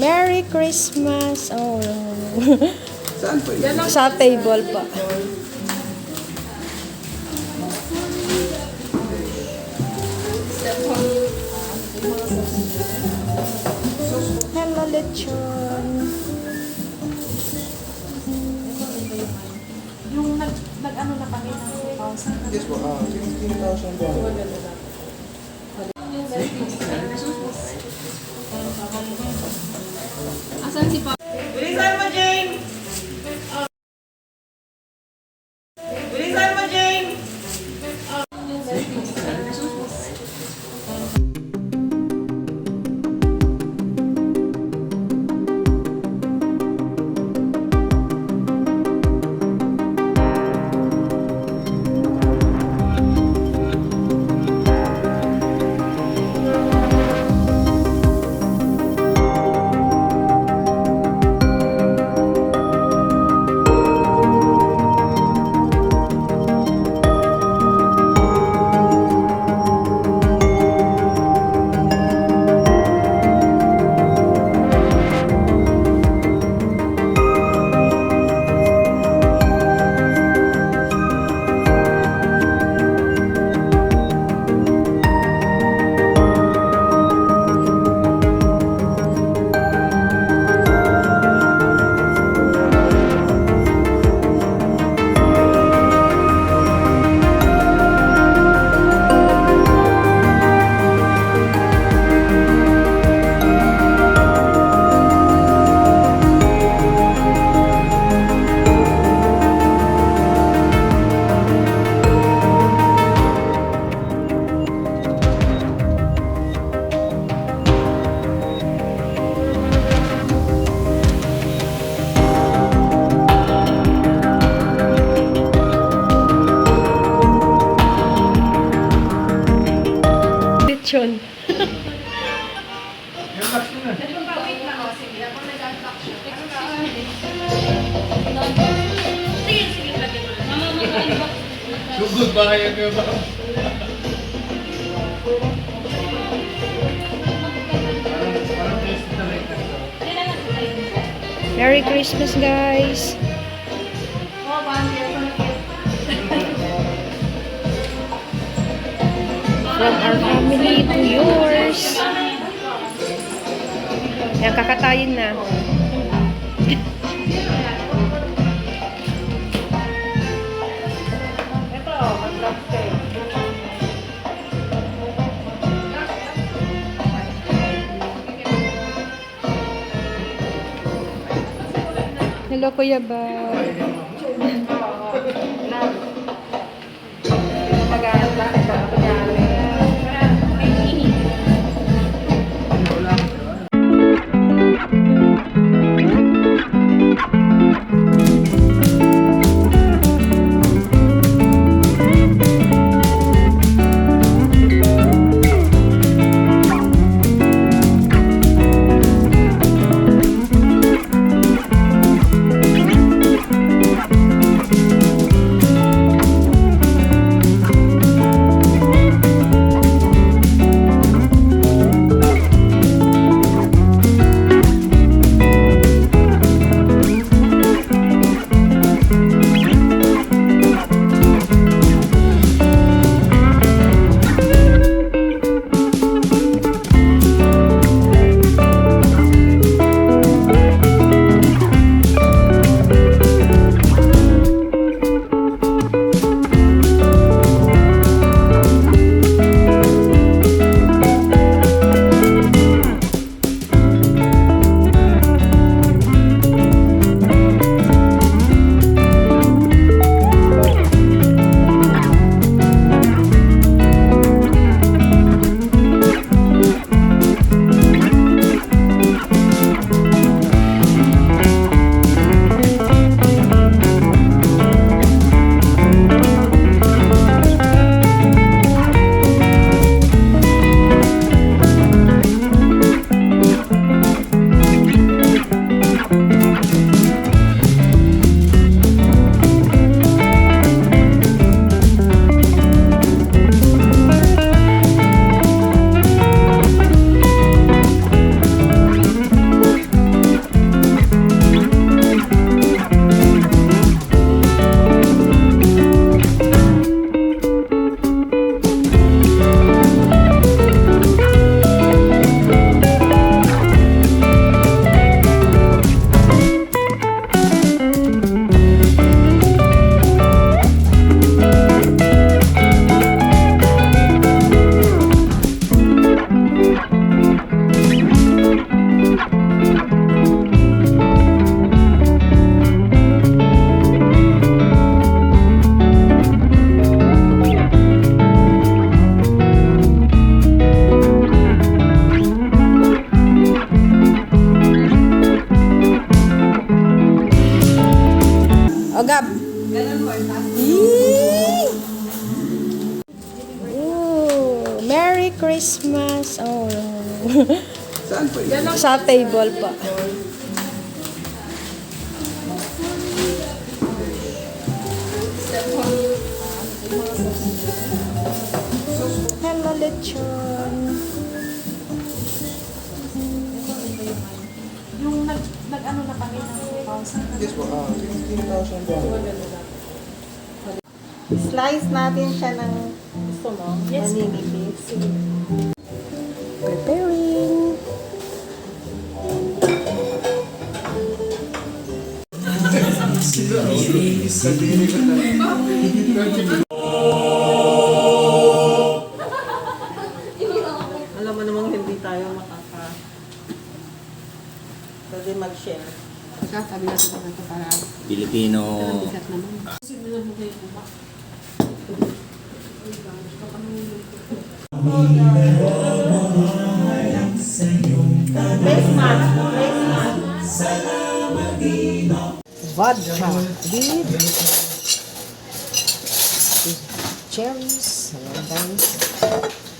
Merry Christmas! Oh, Saan po yun? sa table pa. Hello, Letchon! Yung nag-ano na kami ng 2,000. Yes po, 16,000 dollars. Asan si Papa? Bilisan mo, Jane! Bilisan mo, Jane! Letchon. Sugod ba kayo kayo ba? Parang taste na like that. Merry Christmas, guys! From our family to yours. Yan, kakatayin na. Hello, Kuya Ba. Christmas. Oh. Saan po yun? Sa table pa. Hello, Letchon. Yung nag-ano na kami ng 2,000. Yes po, 15,000 po. Slice natin siya ng gusto mo, Yes. maninipis. Preparing. Alam mo namang hindi tayo pwede mag-share. Pilipino. Face mask, face mask. Vodka with cherries. Ayan guys.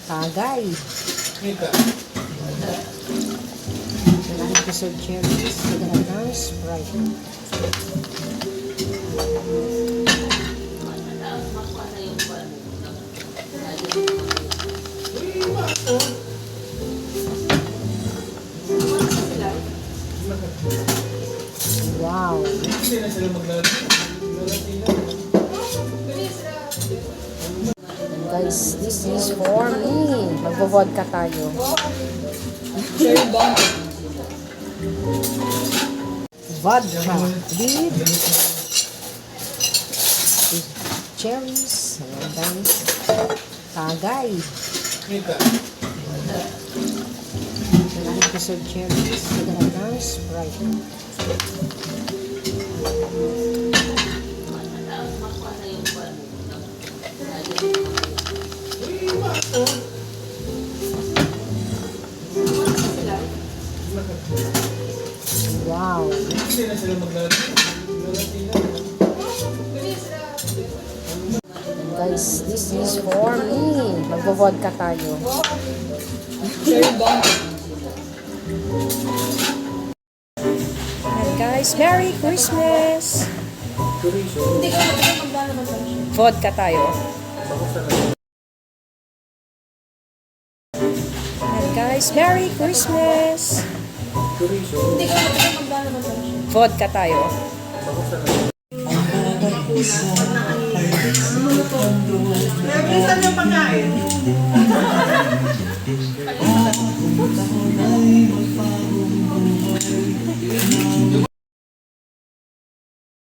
Tagay. Maraming gusto cherries. Lagyan ng Sprite. Wow. And guys, this is for me. Magbo-vodka tayo. Vodka with cherries. Ayan guys. Tagay. Maraming gusto cherries. Lagyan ng Sprite. Wow. Guys, this is for me. Magbo-vodka tayo. And guys, Merry Christmas! Vodka tayo. And guys, Merry Christmas! Vodka tayo. Pero minsan yung pagkain.